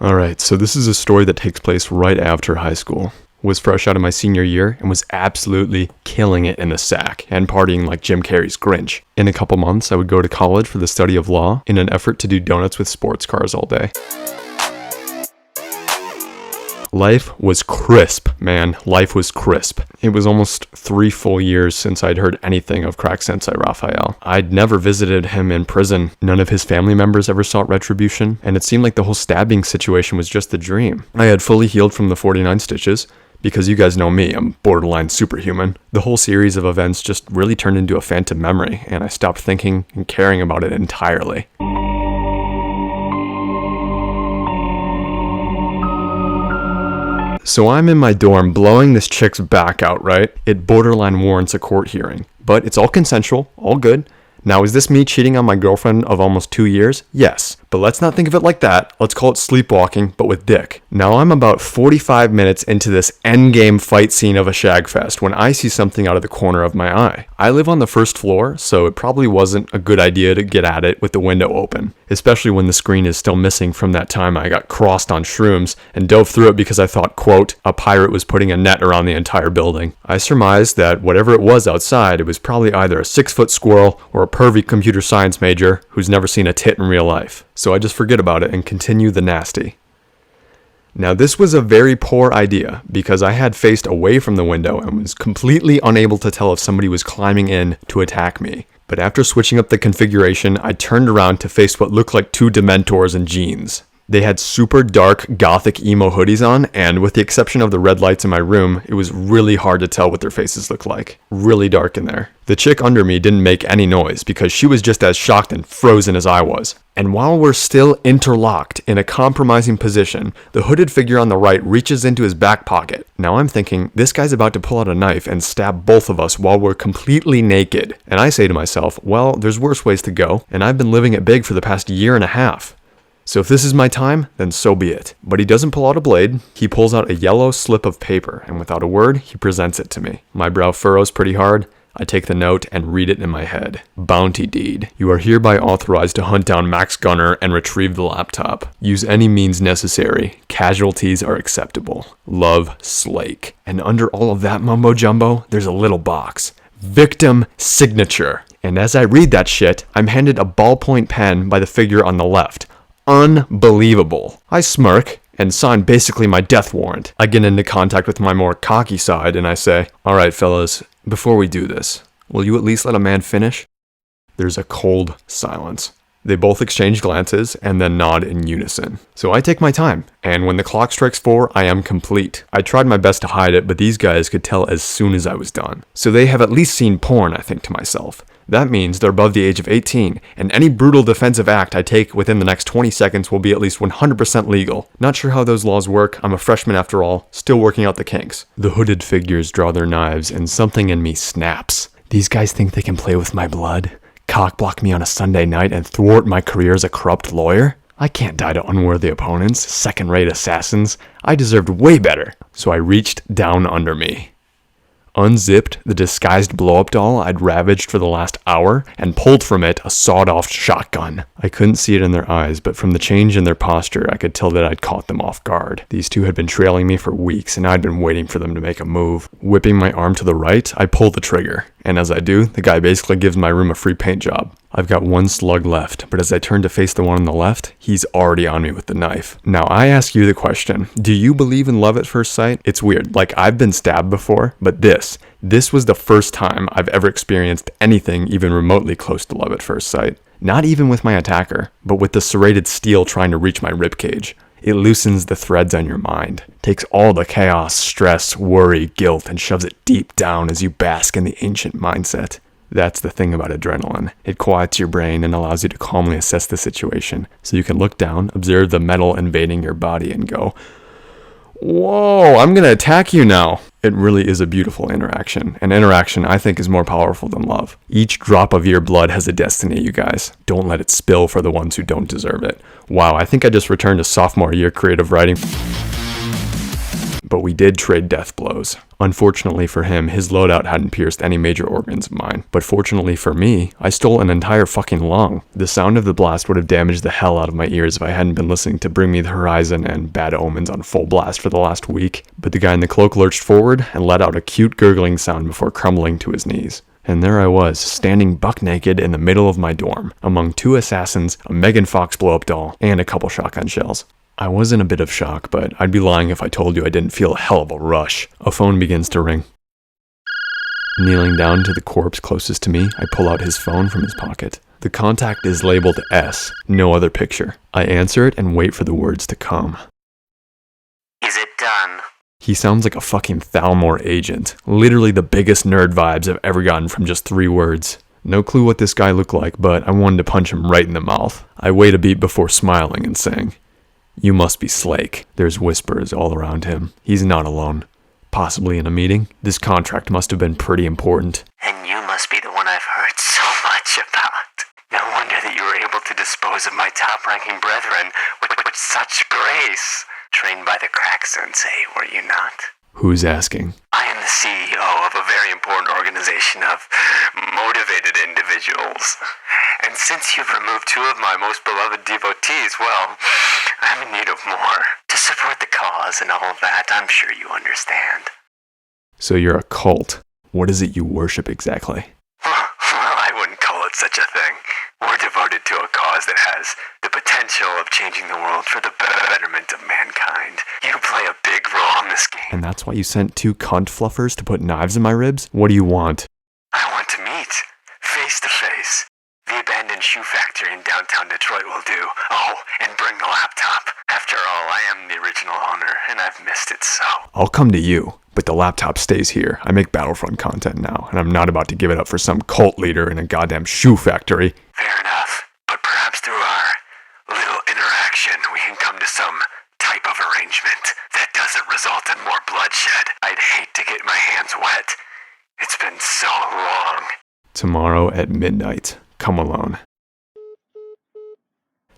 Alright, so this is a story that takes place right after high school. Was fresh out of my senior year and was absolutely killing it in the sack and partying like Jim Carrey's Grinch. In a couple months, I would go to college for the study of law in an effort to do donuts with sports cars all day. Life was crisp, man. Life was crisp. It was almost 3 full years since I'd heard anything of crack sensei Raphael. I'd never visited him in prison. None of his family members ever sought retribution, and it seemed like the whole stabbing situation was just a dream. I had fully healed from the 49 stitches, because you guys know me, I'm borderline superhuman. The whole series of events just really turned into a phantom memory, and I stopped thinking and caring about it entirely. So I'm in my dorm blowing this chick's back out, right? It borderline warrants a court hearing. But it's all consensual, all good. Now, is this me cheating on my girlfriend of almost 2 years? Yes. But let's not think of it like that. Let's call it sleepwalking, but with dick. Now, I'm about 45 minutes into this endgame fight scene of a shagfest when I see something out of the corner of my eye. I live on the first floor, so it probably wasn't a good idea to get at it with the window open, especially when the screen is still missing from that time I got crossed on shrooms and dove through it because I thought, quote, a pirate was putting a net around the entire building. I surmised that whatever it was outside, it was probably either a 6-foot squirrel or a pervy computer science major who's never seen a tit in real life. So I just forget about it and continue the nasty. Now, this was a very poor idea because I had faced away from the window and was completely unable to tell if somebody was climbing in to attack me. But after switching up the configuration, I turned around to face what looked like 2 Dementors in jeans. They had super dark gothic emo hoodies on, and with the exception of the red lights in my room, it was really hard to tell what their faces looked like. Really dark in there. The chick under me didn't make any noise because she was just as shocked and frozen as I was. And while we're still interlocked in a compromising position, the hooded figure on the right reaches into his back pocket. Now I'm thinking, this guy's about to pull out a knife and stab both of us while we're completely naked. And I say to myself, well, there's worse ways to go, and I've been living it big for the past 1.5 years. So if this is my time, then so be it. But he doesn't pull out a blade. He pulls out a yellow slip of paper, and without a word, he presents it to me. My brow furrows pretty hard. I take the note and read it in my head. Bounty deed. You are hereby authorized to hunt down Max Gunner and retrieve the laptop. Use any means necessary. Casualties are acceptable. Love, Slake. And under all of that mumbo jumbo, there's a little box. Victim signature. And as I read that shit, I'm handed a ballpoint pen by the figure on the left. Unbelievable. I smirk and sign basically my death warrant. I get into contact with my more cocky side and I say, alright fellas, before we do this, will you at least let a man finish? There's a cold silence. They both exchange glances and then nod in unison. So I take my time, and when the clock strikes 4, I am complete. I tried my best to hide it, but these guys could tell as soon as I was done. So they have at least seen porn, I think to myself. That means they're above the age of 18, and any brutal defensive act I take within the next 20 seconds will be at least 100% legal. Not sure how those laws work, I'm a freshman after all, still working out the kinks. The hooded figures draw their knives, and something in me snaps. These guys think they can play with my blood? Cockblock me on a Sunday night and thwart my career as a corrupt lawyer? I can't die to unworthy opponents, second-rate assassins. I deserved way better. So I reached down under me, unzipped the disguised blow-up doll I'd ravaged for the last hour, and pulled from it a sawed-off shotgun. I couldn't see it in their eyes, but from the change in their posture, I could tell that I'd caught them off guard. These two had been trailing me for weeks, and I'd been waiting for them to make a move. Whipping my arm to the right, I pull the trigger, and as I do, the guy basically gives my room a free paint job. I've got 1 slug left, but as I turn to face the one on the left, he's already on me with the knife. Now, I ask you the question, do you believe in love at first sight? It's weird, like I've been stabbed before, but this was the first time I've ever experienced anything even remotely close to love at first sight. Not even with my attacker, but with the serrated steel trying to reach my ribcage. It loosens the threads on your mind, takes all the chaos, stress, worry, guilt, and shoves it deep down as you bask in the ancient mindset. That's the thing about adrenaline. It quiets your brain and allows you to calmly assess the situation, so you can look down, observe the metal invading your body, and go, whoa, I'm gonna attack you now. It really is a beautiful interaction. An interaction I think is more powerful than love. Each drop of your blood has a destiny, you guys. Don't let it spill for the ones who don't deserve it. Wow, I think I just returned to sophomore year creative writing. but we did trade death blows. Unfortunately for him, his loadout hadn't pierced any major organs of mine, but fortunately for me, I stole an entire fucking lung. The sound of the blast would have damaged the hell out of my ears if I hadn't been listening to Bring Me the Horizon and Bad Omens on full blast for the last week, but the guy in the cloak lurched forward and let out a cute gurgling sound before crumbling to his knees. And there I was, standing buck naked in the middle of my dorm, among 2 assassins, a Megan Fox blow-up doll, and a couple shotgun shells. I was in a bit of shock, but I'd be lying if I told you I didn't feel a hell of a rush. A phone begins to ring. Kneeling down to the corpse closest to me, I pull out his phone from his pocket. The contact is labeled S, no other picture. I answer it and wait for the words to come. Is it done? He sounds like a fucking Thalmor agent. Literally the biggest nerd vibes I've ever gotten from just 3 words. No clue what this guy looked like, but I wanted to punch him right in the mouth. I wait a beat before smiling and saying, "You must be Slake." There's whispers all around him. He's not alone. Possibly in a meeting. This contract must have been pretty important. And you must be the one I've heard so much about. No wonder that you were able to dispose of my top-ranking brethren with such grace. Trained by the crack sensei, were you not? Who's asking? I am the CEO of a very important organization of motivated individuals. And since you've removed 2 of my most beloved devotees, well, I'm in need of more. To support the cause and all of that, I'm sure you understand. So you're a cult. What is it you worship exactly? Well, I wouldn't call it such a thing. We're devoted to a cause that has the potential of changing the world for the betterment of mankind. You play a big role in this game. And that's why you sent 2 cunt fluffers to put knives in my ribs? What do you want? I want to meet, face to face. The abandoned shoe factory in downtown Detroit will do. Oh, and bring the laptop. After all, I am the original owner, and I've missed it so. I'll come to you, but the laptop stays here. I make Battlefront content now, and I'm not about to give it up for some cult leader in a goddamn shoe factory. Fair enough, but perhaps through our little interaction, we can come to some type of arrangement that doesn't result in more bloodshed. I'd hate to get my hands wet. It's been so long. Tomorrow at midnight. Come alone.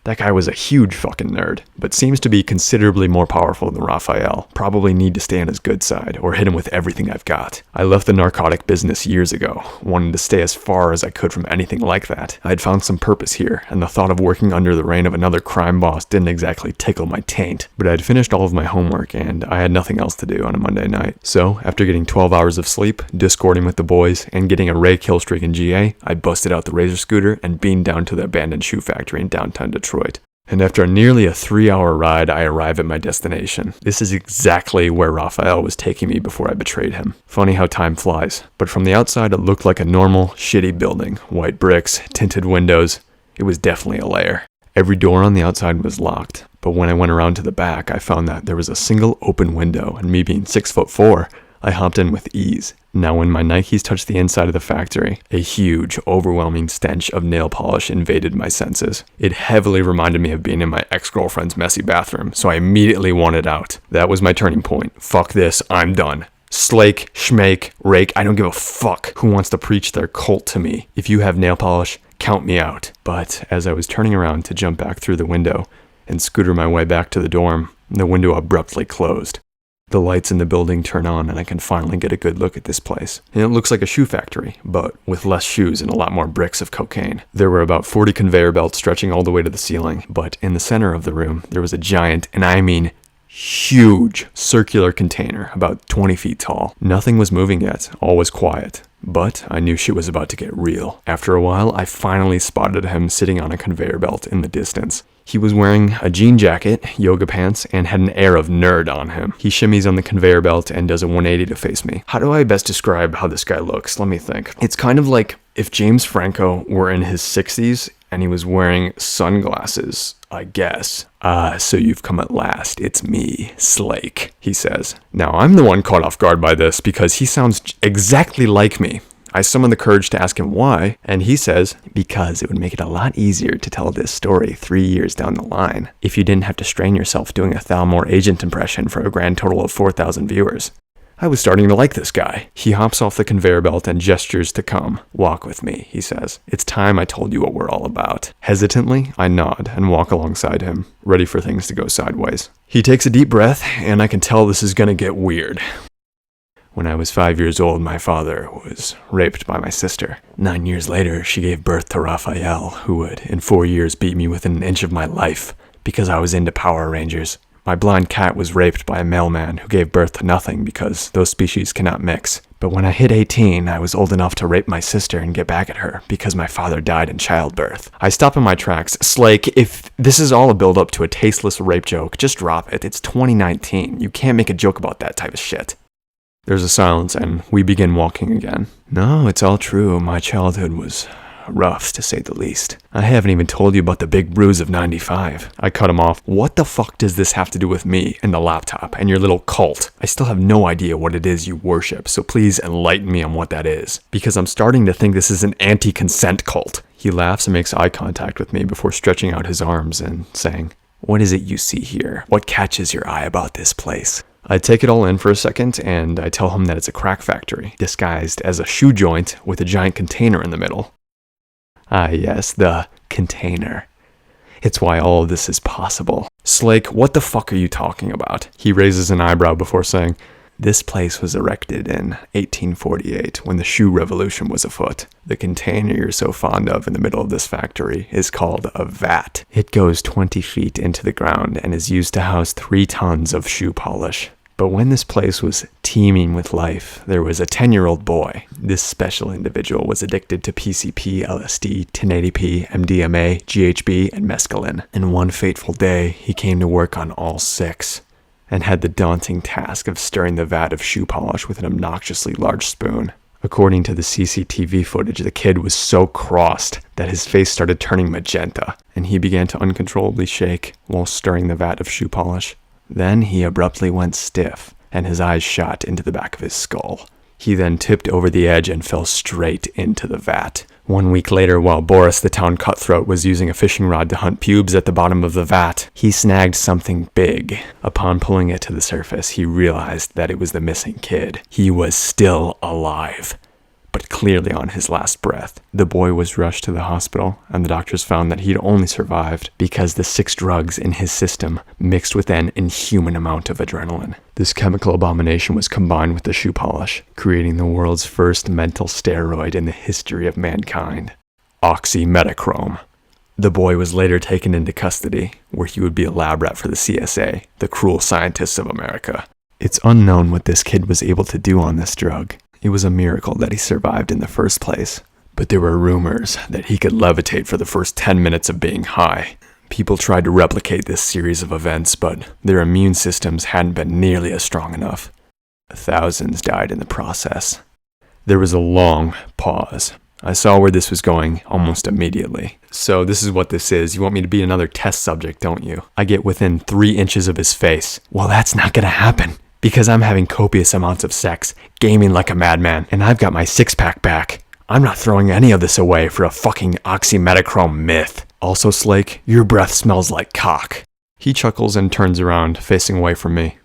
That guy was a huge fucking nerd, but seems to be considerably more powerful than Raphael. Probably need to stay on his good side, or hit him with everything I've got. I left the narcotic business years ago, wanting to stay as far as I could from anything like that. I had found some purpose here, and the thought of working under the reign of another crime boss didn't exactly tickle my taint. But I had finished all of my homework, and I had nothing else to do on a Monday night. So, after getting 12 hours of sleep, discording with the boys, and getting a Ray kill streak in GA, I busted out the Razor scooter and beamed down to the abandoned shoe factory in downtown Detroit. And after nearly a 3-hour ride, I arrive at my destination. This is exactly where Raphael was taking me before I betrayed him. Funny how time flies. But from the outside, it looked like a normal, shitty building. White bricks, tinted windows. It was definitely a lair. Every door on the outside was locked. But when I went around to the back, I found that there was a single open window, and me being 6'4", I hopped in with ease. Now when my Nikes touched the inside of the factory, a huge, overwhelming stench of nail polish invaded my senses. It heavily reminded me of being in my ex-girlfriend's messy bathroom, so I immediately wanted out. That was my turning point. Fuck this, I'm done. Slake, schmake, rake, I don't give a fuck who wants to preach their cult to me. If you have nail polish, count me out. But as I was turning around to jump back through the window and scooter my way back to the dorm, the window abruptly closed. The lights in the building turn on and I can finally get a good look at this place. And it looks like a shoe factory, but with less shoes and a lot more bricks of cocaine. There were about 40 conveyor belts stretching all the way to the ceiling, but in the center of the room, there was a giant, and I mean huge, circular container about 20 feet tall. Nothing was moving yet, all was quiet. But I knew shit was about to get real. After a while, I finally spotted him sitting on a conveyor belt in the distance. He was wearing a jean jacket, yoga pants, and had an air of nerd on him. He shimmies on the conveyor belt and does a 180 to face me. How do I best describe how this guy looks? Let me think. It's kind of like if James Franco were in his 60s and he was wearing sunglasses, I guess. So you've come at last. It's me, Slake, he says. Now, I'm the one caught off guard by this because he sounds exactly like me. I summon the courage to ask him why, and he says, because it would make it a lot easier to tell this story 3 years down the line if you didn't have to strain yourself doing a Thalmor agent impression for a grand total of 4,000 viewers. I was starting to like this guy. He hops off the conveyor belt and gestures to come. Walk with me, he says. It's time I told you what we're all about. Hesitantly, I nod and walk alongside him, ready for things to go sideways. He takes a deep breath, and I can tell this is gonna get weird. When I was 5 years old, my father was raped by my sister. 9 years later, she gave birth to Raphael, who would, in 4 years, beat me within an inch of my life because I was into Power Rangers. My blind cat was raped by a mailman who gave birth to nothing because those species cannot mix. But when I hit 18, I was old enough to rape my sister and get back at her because my father died in childbirth. I stop in my tracks. Slake, if this is all a build-up to a tasteless rape joke, just drop it. It's 2019. You can't make a joke about that type of shit. There's a silence, and we begin walking again. No, it's all true. My childhood was rough, to say the least. I haven't even told you about the big bruise of 95. I cut him off. What the fuck does this have to do with me and the laptop and your little cult? I still have no idea what it is you worship, so please enlighten me on what that is. Because I'm starting to think this is an anti-consent cult. He laughs and makes eye contact with me before stretching out his arms and saying, "What is it you see here? What catches your eye about this place?" I take it all in for a second, and I tell him that it's a crack factory, disguised as a shoe joint with a giant container in the middle. Ah yes, the container. It's why all of this is possible. Slake, what the fuck are you talking about? He raises an eyebrow before saying, "This place was erected in 1848 when the shoe revolution was afoot. The container you're so fond of in the middle of this factory is called a vat. It goes 20 feet into the ground and is used to house 3 tons of shoe polish. But when this place was teeming with life, there was a 10-year-old boy. This special individual was addicted to PCP, LSD, 1080p, MDMA, GHB, and mescaline. And one fateful day, he came to work on all 6. And had the daunting task of stirring the vat of shoe polish with an obnoxiously large spoon. According to the CCTV footage, the kid was so crossed that his face started turning magenta, and he began to uncontrollably shake while stirring the vat of shoe polish. Then he abruptly went stiff, and his eyes shot into the back of his skull. He then tipped over the edge and fell straight into the vat. 1 week later, while Boris the town cutthroat was using a fishing rod to hunt pubes at the bottom of the vat, he snagged something big. Upon pulling it to the surface, he realized that it was the missing kid. He was still alive, but clearly on his last breath. The boy was rushed to the hospital, and the doctors found that he'd only survived because the 6 drugs in his system mixed with an inhuman amount of adrenaline. This chemical abomination was combined with the shoe polish, creating the world's first mental steroid in the history of mankind. Oxymetachrome. The boy was later taken into custody, where he would be a lab rat for the CSA, the cruel scientists of America. It's unknown what this kid was able to do on this drug. It was a miracle that he survived in the first place, but there were rumors that he could levitate for the first 10 minutes of being high. People tried to replicate this series of events, but their immune systems hadn't been nearly as strong enough. Thousands died in the process. There was a long pause. I saw where this was going almost immediately. So this is what this is. You want me to be another test subject, don't you? I get within 3 inches of his face. Well, that's not gonna happen. Because I'm having copious amounts of sex, gaming like a madman, and I've got my 6-pack back. I'm not throwing any of this away for a fucking oxymetachrome myth. Also, Slake, your breath smells like cock. He chuckles and turns around, facing away from me.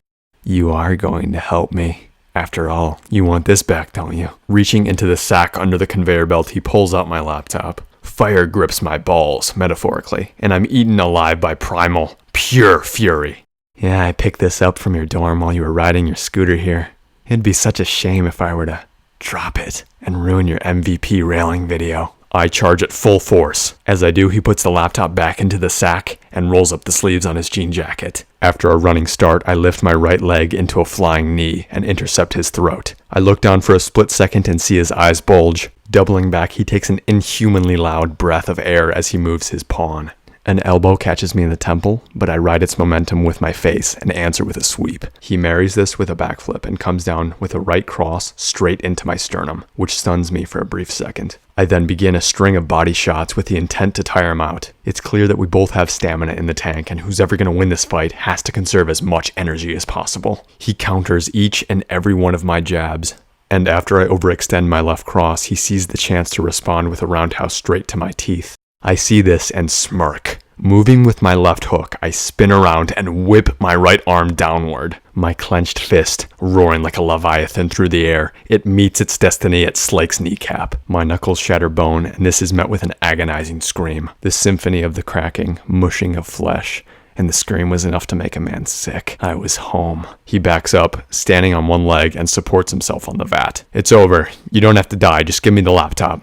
You are going to help me. After all, you want this back, don't you? Reaching into the sack under the conveyor belt, he pulls out my laptop. Fire grips my balls, metaphorically, and I'm eaten alive by primal, pure fury. Yeah, I picked this up from your dorm while you were riding your scooter here. It'd be such a shame if I were to drop it and ruin your MVP railing video. I charge at full force. As I do, he puts the laptop back into the sack and rolls up the sleeves on his jean jacket. After a running start, I lift my right leg into a flying knee and intercept his throat. I look down for a split second and see his eyes bulge. Doubling back, he takes an inhumanly loud breath of air as he moves his pawn. An elbow catches me in the temple, but I ride its momentum with my face and answer with a sweep. He marries this with a backflip and comes down with a right cross straight into my sternum, which stuns me for a brief second. I then begin a string of body shots with the intent to tire him out. It's clear that we both have stamina in the tank, and who's ever going to win this fight has to conserve as much energy as possible. He counters each and every one of my jabs, and after I overextend my left cross, he sees the chance to respond with a roundhouse straight to my teeth. I see this and smirk. Moving with my left hook, I spin around and whip my right arm downward. My clenched fist, roaring like a leviathan through the air, it meets its destiny at Slake's kneecap. My knuckles shatter bone, and this is met with an agonizing scream. The symphony of the cracking, mushing of flesh, and the scream was enough to make a man sick. I was home. He backs up, standing on one leg, and supports himself on the vat. It's over. You don't have to die. Just give me the laptop.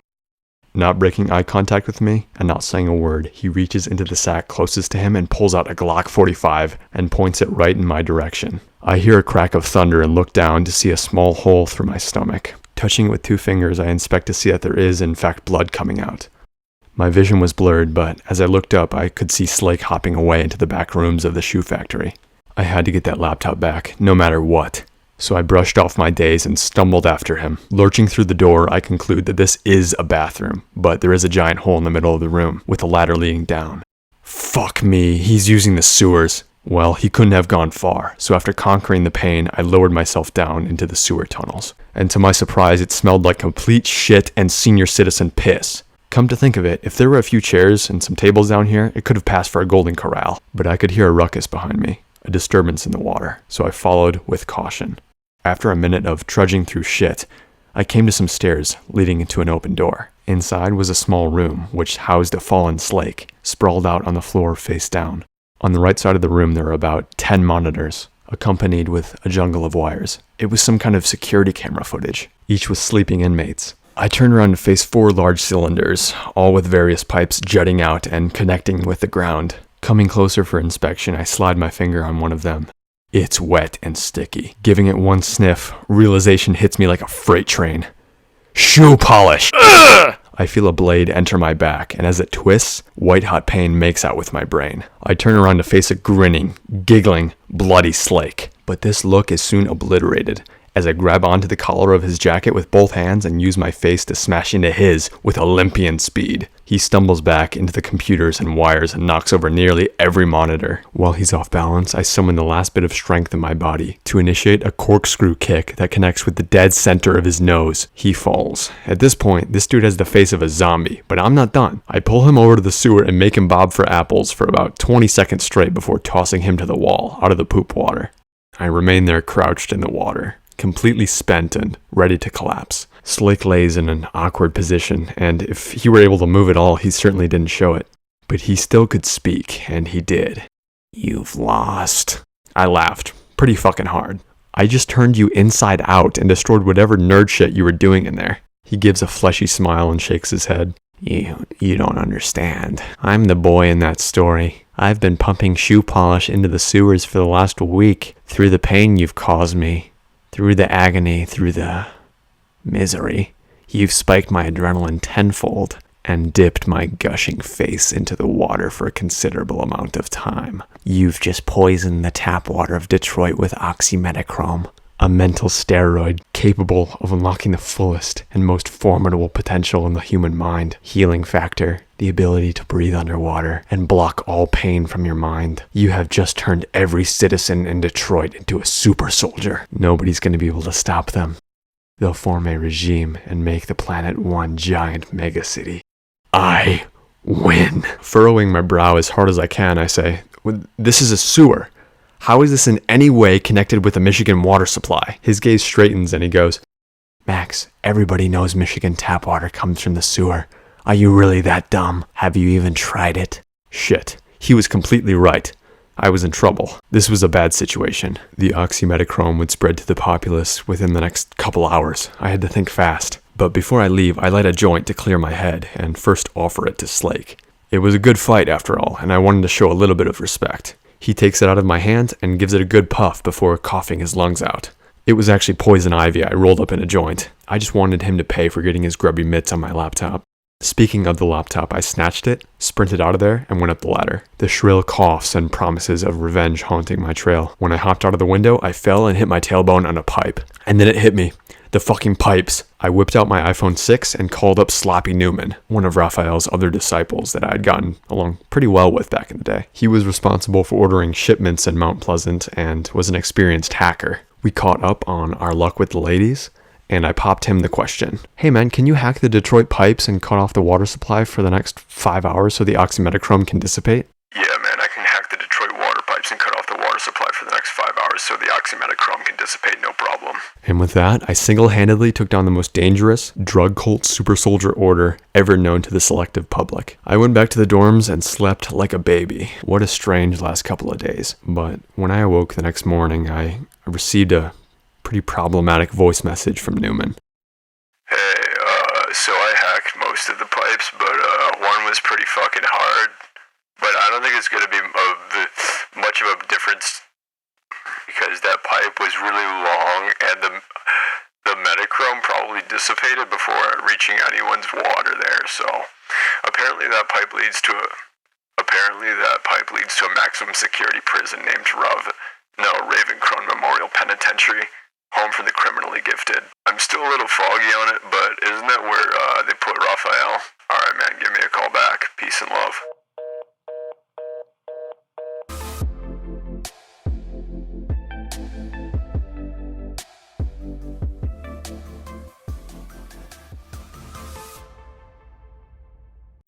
Not breaking eye contact with me, and not saying a word, he reaches into the sack closest to him and pulls out a Glock 45 and points it right in my direction. I hear a crack of thunder and look down to see a small hole through my stomach. Touching it with 2 fingers, I inspect to see that there is, in fact, blood coming out. My vision was blurred, but as I looked up, I could see Slake hopping away into the back rooms of the shoe factory. I had to get that laptop back, no matter what. So I brushed off my daze and stumbled after him. Lurching through the door, I conclude that this is a bathroom, but there is a giant hole in the middle of the room, with a ladder leading down. Fuck me, he's using the sewers. Well, he couldn't have gone far, so after conquering the pain, I lowered myself down into the sewer tunnels. And to my surprise, it smelled like complete shit and senior citizen piss. Come to think of it, if there were a few chairs and some tables down here, it could have passed for a golden corral. But I could hear a ruckus behind me, a disturbance in the water, so I followed with caution. After a minute of trudging through shit, I came to some stairs leading into an open door. Inside was a small room, which housed a fallen Slake, sprawled out on the floor face down. On the right side of the room there were about 10 monitors, accompanied with a jungle of wires. It was some kind of security camera footage, each with sleeping inmates. I turned around to face 4 large cylinders, all with various pipes jutting out and connecting with the ground. Coming closer for inspection, I slide my finger on one of them. It's wet and sticky. Giving it one sniff, realization hits me like a freight train. Shoe polish! Ugh! I feel a blade enter my back, and as it twists, white-hot pain makes out with my brain. I turn around to face a grinning, giggling, bloody Slake. But this look is soon obliterated, as I grab onto the collar of his jacket with both hands and use my face to smash into his with Olympian speed. He stumbles back into the computers and wires and knocks over nearly every monitor. While he's off balance, I summon the last bit of strength in my body to initiate a corkscrew kick that connects with the dead center of his nose. He falls. At this point, this dude has the face of a zombie, but I'm not done. I pull him over to the sewer and make him bob for apples for about 20 seconds straight before tossing him to the wall, out of the poop water. I remain there crouched in the water, completely spent and ready to collapse. Slake lays in an awkward position, and if he were able to move at all, he certainly didn't show it. But he still could speak, and he did. "You've lost." I laughed, pretty fucking hard. "I just turned you inside out and destroyed whatever nerd shit you were doing in there." He gives a fleshy smile and shakes his head. You don't understand. I'm the boy in that story. I've been pumping shoe polish into the sewers for the last week, through the pain you've caused me. Through the agony, through the misery, you've spiked my adrenaline tenfold and dipped my gushing face into the water for a considerable amount of time. You've just poisoned the tap water of Detroit with oxymetochrome, a mental steroid capable of unlocking the fullest and most formidable potential in the human mind. Healing factor, the ability to breathe underwater and block all pain from your mind. You have just turned every citizen in Detroit into a super soldier. Nobody's going to be able to stop them. They'll form a regime and make the planet one giant megacity. I win. Furrowing my brow as hard as I can, I say, "This is a sewer. How is this in any way connected with the Michigan water supply?" His gaze straightens and he goes, "Max, everybody knows Michigan tap water comes from the sewer. Are you really that dumb? Have you even tried it?" Shit. He was completely right. I was in trouble. This was a bad situation. The oxymetochrome would spread to the populace within the next couple hours. I had to think fast. But before I leave, I light a joint to clear my head and first offer it to Slake. It was a good fight after all, and I wanted to show a little bit of respect. He takes it out of my hand and gives it a good puff before coughing his lungs out. It was actually poison ivy I rolled up in a joint. I just wanted him to pay for getting his grubby mitts on my laptop. Speaking of the laptop, I snatched it, sprinted out of there, and went up the ladder. The shrill coughs and promises of revenge haunting my trail. When I hopped out of the window, I fell and hit my tailbone on a pipe. And then it hit me. The fucking pipes. I whipped out my iPhone 6 and called up Sloppy Newman, one of Raphael's other disciples that I had gotten along pretty well with back in the day. He was responsible for ordering shipments in Mount Pleasant and was an experienced hacker. We caught up on our luck with the ladies, and I popped him the question. "Hey man, can you hack the Detroit pipes and cut off the water supply for the next 5 hours so the oxymetochrome can dissipate?" next 5 hours so the oxymetachrome can dissipate no problem. And with that, I single-handedly took down the most dangerous drug cult super soldier order ever known to the selective public. I went back to the dorms and slept like a baby. What a strange last couple of days. But when I awoke the next morning, I received a pretty problematic voice message from Newman. Hey, so I hacked most of the pipes, but one was pretty fucking hard. But I don't think it's going to be much of a difference because that pipe was really long and the metachrome probably dissipated before reaching anyone's water there. So apparently that pipe leads to a maximum security prison named Ravencrown Memorial Penitentiary, home for the criminally gifted. I'm still a little foggy on it, but isn't that where they put Raphael? Alright man, give me a call back. Peace and love.